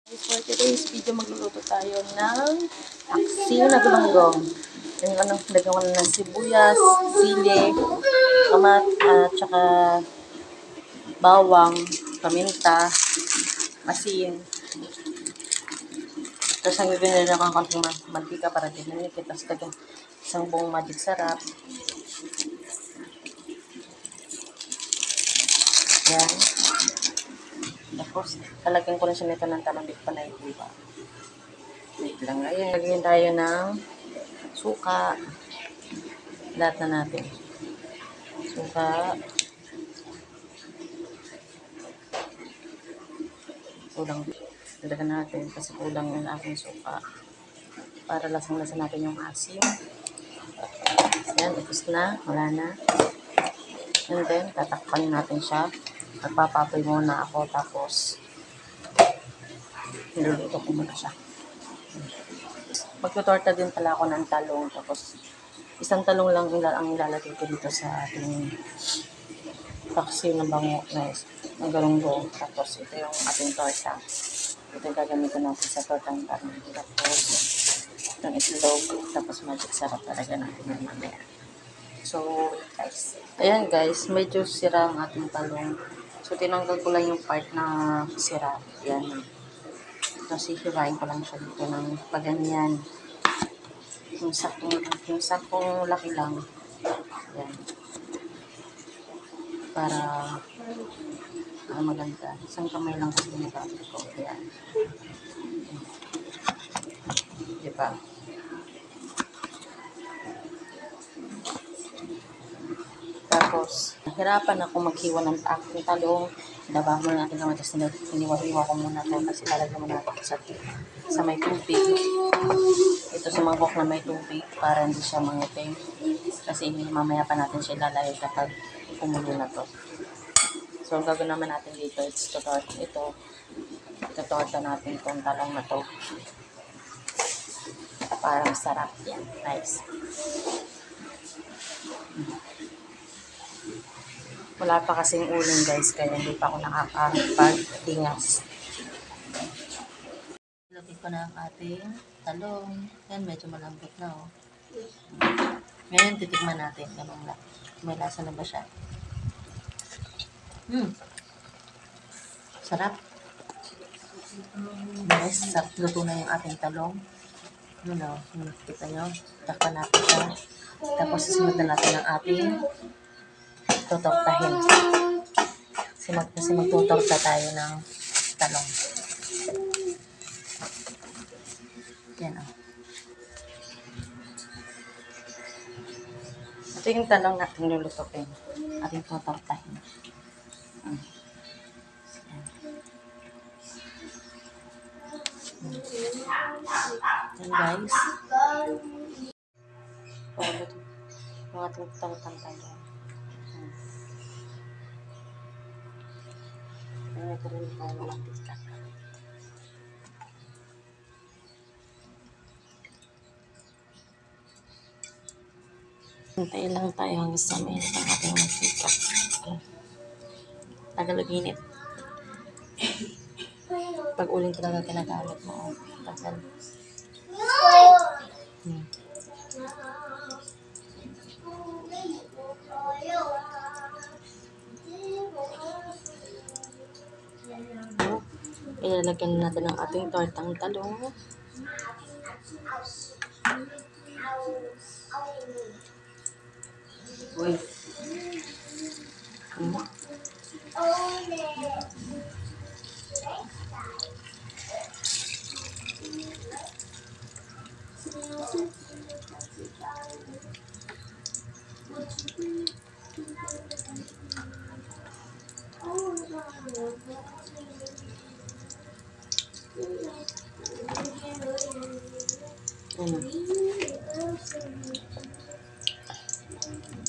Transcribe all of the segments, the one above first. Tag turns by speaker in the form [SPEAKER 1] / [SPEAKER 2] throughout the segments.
[SPEAKER 1] For today's video, magluluto tayo ng aksiw na galunggong. Yung nagawa na ng sibuyas, sili, tomat, at saka bawang, paminta, asin. Tapos ang bibili na ng konting mantika para din nanikit. Tapos lagyan isang buong magic sarap. Yan. Tapos, talagyan ko rin siya nito ng talambik pa na iba. Wait lang. Ayan, lagyan tayo ng suka. Lahat na natin. Suka. Kulang. Lagyan natin kasi kulang yung aking suka. Para lasang-lasa natin yung asin. Ayan, tapos na. Wala na. And then, tatakpan natin siya. Magpapapoy muna ako. Tapos, niluluto ko muna siya. Magtutorta din pala ako ng talong. Tapos, isang talong lang ang ilalagay ko dito sa ating paksiw ng bango na galunggong. Tapos, ito yung ating torta. Ito yung gagamitin natin sa tortang karne. Tapos, itong itlog. Tapos, magic sarap talaga natin yung mamaya. So, guys. Ayan, guys. Medyo sira ang ating talong. So, tinanggal ko lang yung part na sira. Ayan. Tapos, hihirain ko lang siya dito ng paganyan. Yung sakong laki lang. Ayan. Para maganda. Isang kamay lang kasi ginagamit ko. Ayan. Diba? Tapos, nahirapan ako maghiwa ng aking talong. Dabahan muna natin naman. Tapos, hiniwa ko muna ito kasi lalagyan mo natin sa may tubig. Ito sa mangkok na may tubig para hindi siya mangitim. Kasi mamaya pa natin siya ilalagay kapag kumulo na to. So, ang gagawin naman natin dito is ito natin itong talong na to. Para masarap yan. Nice. Wala pa kasing uling guys, kaya hindi pa ako nakakapagtingas. Lagay ko na ang ating talong. Yan, medyo malambot na oh. Ngayon, titikman natin. Ganun lang. May lasa na ba siya? Sarap. Guys, sarap luto na yung ating talong. Kita nyo. Takpan natin siya. Tapos, susunod na natin ang ating tutortahin. Kasi magtutorta tayo ng talong. Yan o. Ito yung talong natin lulutuin. Ating tutortahin. Yan guys. Yung ating tutortang talong. Ito rin tayo ng pizza. Hintay lang tayo hanggang sa may ang ating mantika. Tagalog-init. Pag uling talaga kinagamit mo. Tagal. Ilalagyan natin ang ating tortang talong. Uy.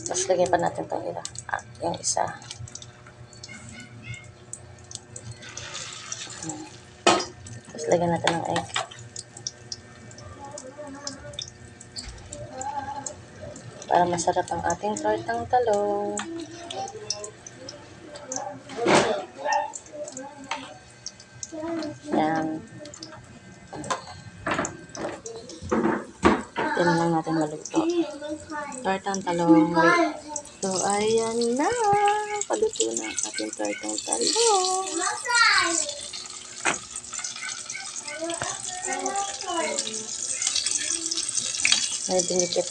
[SPEAKER 1] Tapos lagyan pa natin itong yung isa. Tapos lagyan natin ng egg. Para masarap ang ating tortang talong. Yan. Yan na lang natin maluto. Tortang talong. So, ayan na. Paluto na ang ating tortang talong. May dinikit.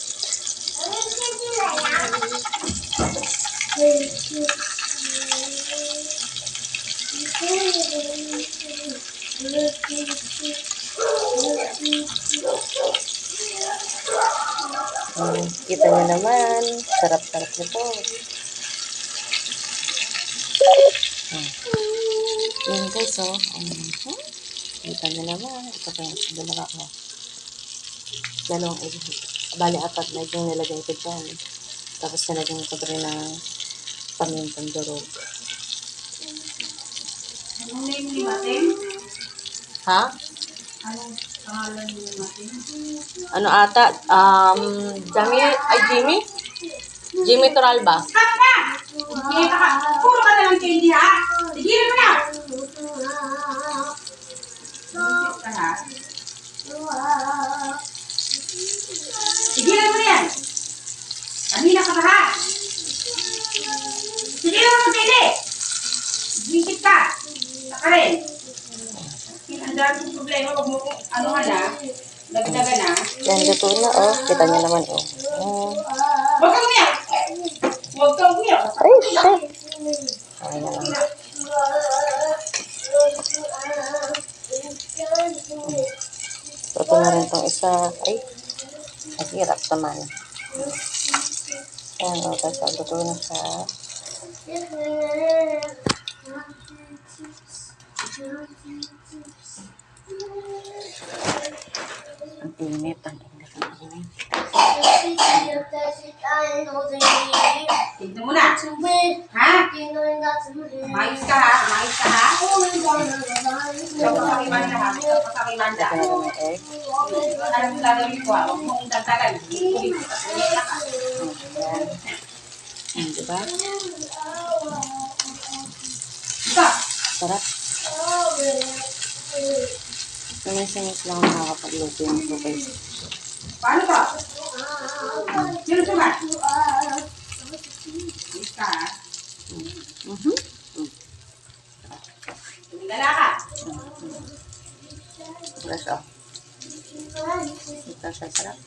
[SPEAKER 1] Kita niyo naman. Sarap-sarap nito. Yan guys, oh. Kita niyo naman. Ito pa yung dalawa ko. Dalawang egg. Bali, apat na egg yung nilagay ko dyan. Tapos nilagyan ko rin ng pamintang durog.
[SPEAKER 2] Anong name ni Mating?
[SPEAKER 1] Ha?
[SPEAKER 2] Anong pangalan ni Mating?
[SPEAKER 1] Ano ata? Jimmy? Jimmy Toralba.
[SPEAKER 2] Stop na! Hindi ka! Puro ka na lang candy ha! Tigilan mo na! Tigilan ka ha? Tigilan mo na yan! Kanina ka pa ha? Tigilan mo ng candy! Gigit ka! Saka rin! Ang daming problema, wag mo kung ano ka na, dagdagan na.
[SPEAKER 1] Yan, luto na, oh. Kita niyo naman, oh.
[SPEAKER 2] Huwag kang umiyak! Huwag kang umiyak!
[SPEAKER 1] Ay, shit! Ay, na lang. Luto na rin tong isa. Ay, naghirap naman. Ayan, oh. Tapos, luto na siya. Ang init, ang init, ang init.
[SPEAKER 2] Tignan mo na! Ha? Mayos ka ha? Mayos ka ha? Ikaw pasakiman ka ha? Ikaw pasakiman ka.
[SPEAKER 1] Ito na rin ang egg.
[SPEAKER 2] Alam mo gagawin ko ha? Huwag mong dagdagan. Kulit ka. Kulit ka.
[SPEAKER 1] Ayan. Diba?
[SPEAKER 2] Ika!
[SPEAKER 1] Sarap. Namis-namis lang nakakapagluto yung ito guys.
[SPEAKER 2] Paano ka? Sino sumat? Mayos ka ha? Tumigala ka.
[SPEAKER 1] Fresh oh. Ito siya sarap.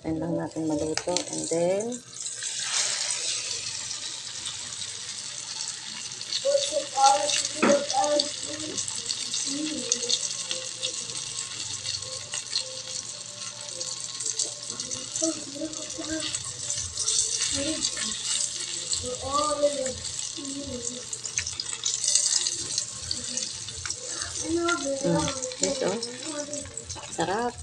[SPEAKER 1] Ayan lang natin maluto. And then, ito. Sarap.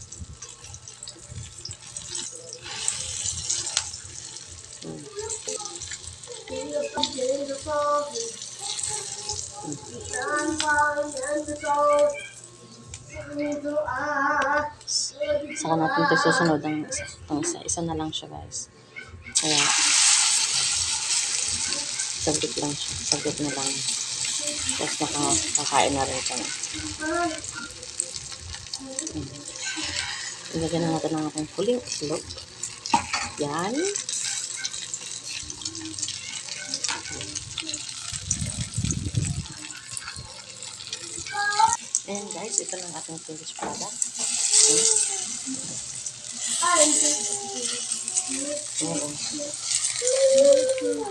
[SPEAKER 1] Saka natin ito susunod ang isa. Itong isa. Isa na lang siya guys. Kaya, saglit lang siya. Saglit na lang. Tapos nakakain na rin ito. Ilagyan na natin ang ating huling islog. Yan. Ayan guys, ito lang ating finished product. Okay. Ayan.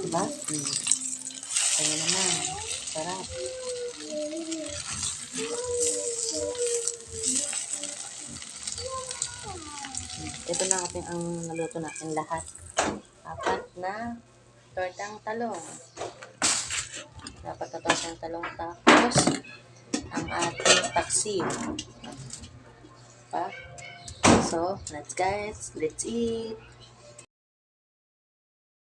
[SPEAKER 1] Diba? Ayan naman. Sarap. Ito na ating ang naluto natin lahat. Apat na tortang talong. Dapat na tortang talong tapos ang ating paksiw. So, let's eat.